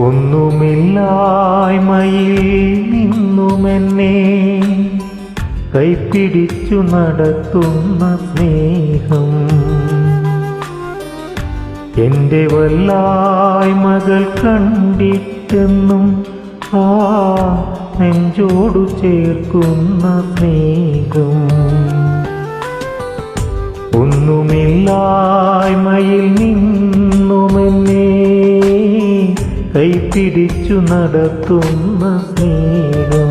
ഒന്നുമില്ലായ്മയിൽ നിന്നുമെന്നെ കൈപ്പിടിച്ചു നടത്തുന്ന സ്നേഹം, എൻ്റെ വല്ലായ്മകൾ കണ്ടിട്ടെന്നും ആ നെഞ്ചോടു ചേർക്കുന്ന സ്നേഹം. ഒന്നുമില്ലായ്മയിൽ നിന്നുമെന്നെ കൈപ്പിടിച്ചു നടത്തുന്ന സ്നേഹം,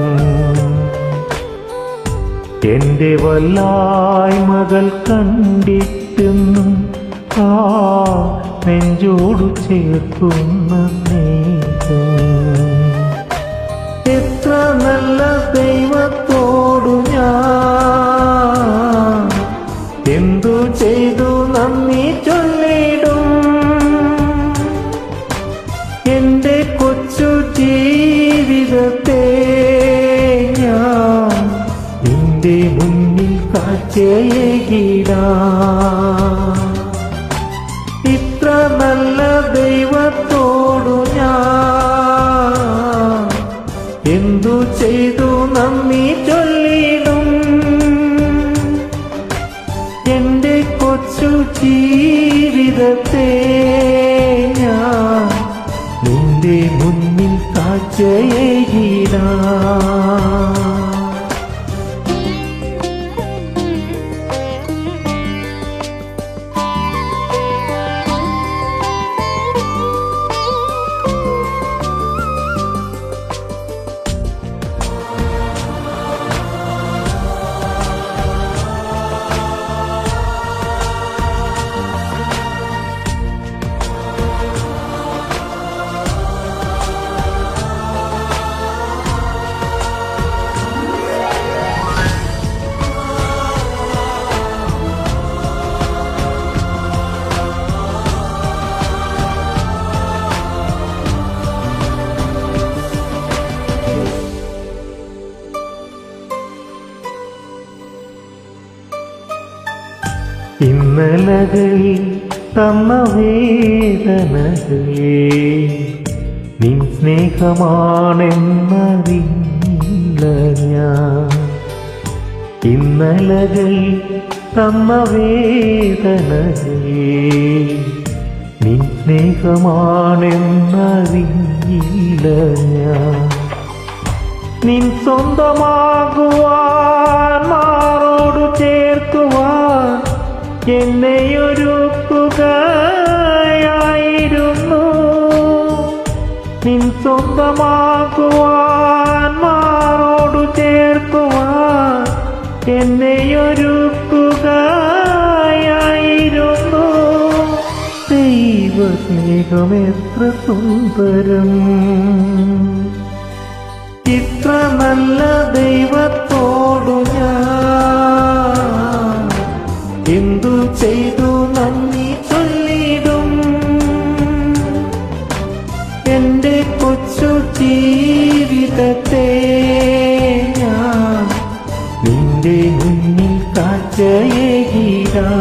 എൻ്റെ വല്ലായ്മകൾ കണ്ടിട്ടെന്നും ആ നെഞ്ചോടു ചേർക്കുന്ന സ്നേഹം. എത്ര നല്ല ദൈവത്തോടു ഞാൻ എന്തു ചെയ്തു നന്ദി ചൊല്ലിടും. എൻ്റെ കൊച്ചു ജീവിതത്തെ ഞാൻ നിന്റെ മുന്നിൽ കാഴ്ചയേകിടാം. ഇത്ര നല്ല ദൈവത്തോടു ഞാൻ എന്തു ചെയ്തു നന്ദി ചൊല്ലിടും. എൻ്റെ കൊച്ചു ജീവിതത്തെ ഞാൻ നിന്റെ മുന്നിൽ കാഴ്ചയേകിടാം. ഇന്നലകളിൽ തന്ന വേദനകളെ നിൻ സ്നേഹമാണെന്നറിയില്ല ഞാൻ. ഇന്നലകളിൽ തന്ന വേദനകളെ നിൻ സ്നേഹമാണെന്നറിയില്ല ഞാൻ. നിൻ സ്വന്തമാകുവാൻ മാറോടു ചേർക്കുവാൻ എന്നെയൊരുക്കുകയായിരുന്നു. നിൻ സ്വന്തമാക്കുവാൻ മാറോടു ചേർക്കുവാൻ എന്നെയൊരുക്കുകയായിരുന്നു. ദൈവസ്നേഹം എത്ര സുന്ദരം, ഇത്ര നല്ല ദൈവത്തോടു ഞാൻ എന്തു ചെയ്തു നന്ദി ചൊല്ലിടും. എൻ്റെ കൊച്ചു ജീവിതത്തെ ഞാൻ നിന്റെ മുന്നിൽ കാഴ്ചയേകിടാം.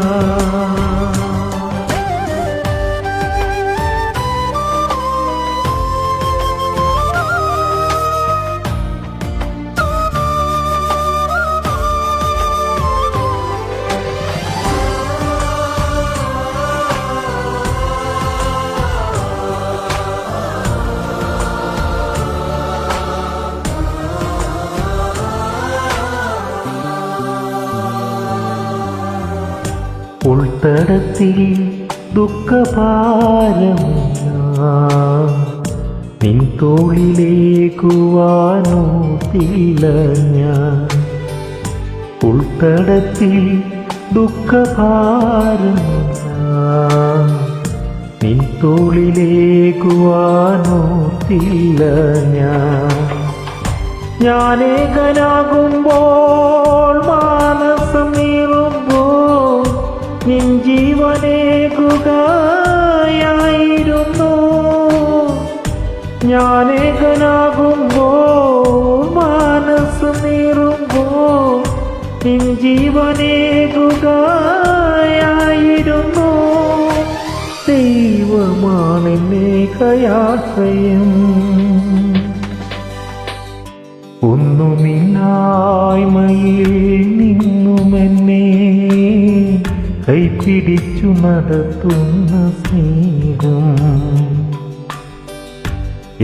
ഉൾത്തടത്തിൽ ദുഃഖഭാരം നിൻ തോളിലേക്കുവാനോത്തില്ല ഞാൻ. ഉൾത്തടത്തിൽ ദുഃഖഭാരം നിൻ തോളിലേക്കുവാനോത്തില്ല ഞാൻ. ഞാനേകനാകുമ്പോൾ മാനസം നീറുമ്പോൾ നിൻ ജീവനേകുകയായിരുന്നു. ഞാനേകനാകുമ്പോൾ മനസ്സ് നീറുമ്പോൾ നിൻ ജീവനേകുകയായിരുന്നു. ദൈവം ദൈവമാണെന്നേകയാശ്രയം. ഒന്നുമില്ലായ്മയിൽ നിന്നുമെന്നെ കൈപിടിച്ചു നടത്തുന്ന സ്നേഹം,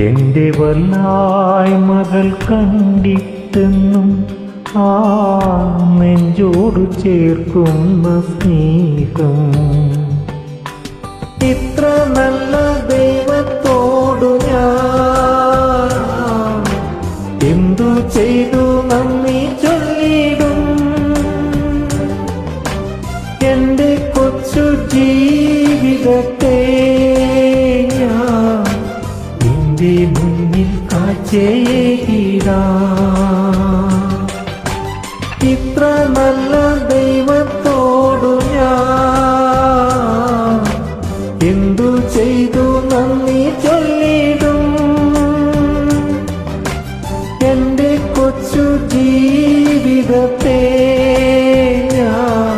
എന്റെ വല്ലായ്മകൾ കണ്ടിട്ടെന്നും ആ നെഞ്ചോട് ചേർക്കുന്ന സ്നേഹം. ഇത്ര നല്ല ദൈവത്തോടു ഞാൻ എന്തു ചെയ്തു നന്ദി ചൊല്ലിടും. എന്റെ കൊച്ചു ജീവിതത്തെ ഞാൻ നിന്റെ മുന്നിൽ കാഴ്ചയേകിടാം. ഇത്ര നല്ല ദൈവത്തോടു ഞാൻ എന്തു ചെയ്തു നന്ദി ചൊല്ലിടും. എന്റെ കൊച്ചു ജീവിതത്തെ ഞാൻ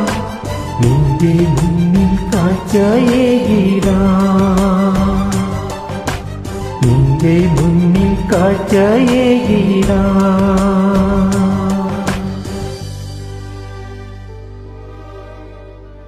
നിന്റെ മുന്നിൽ കാഴ്ചയേകിടാം. നിന്റെ മുന്നിൽ കാഴ്ചയേകിടാം.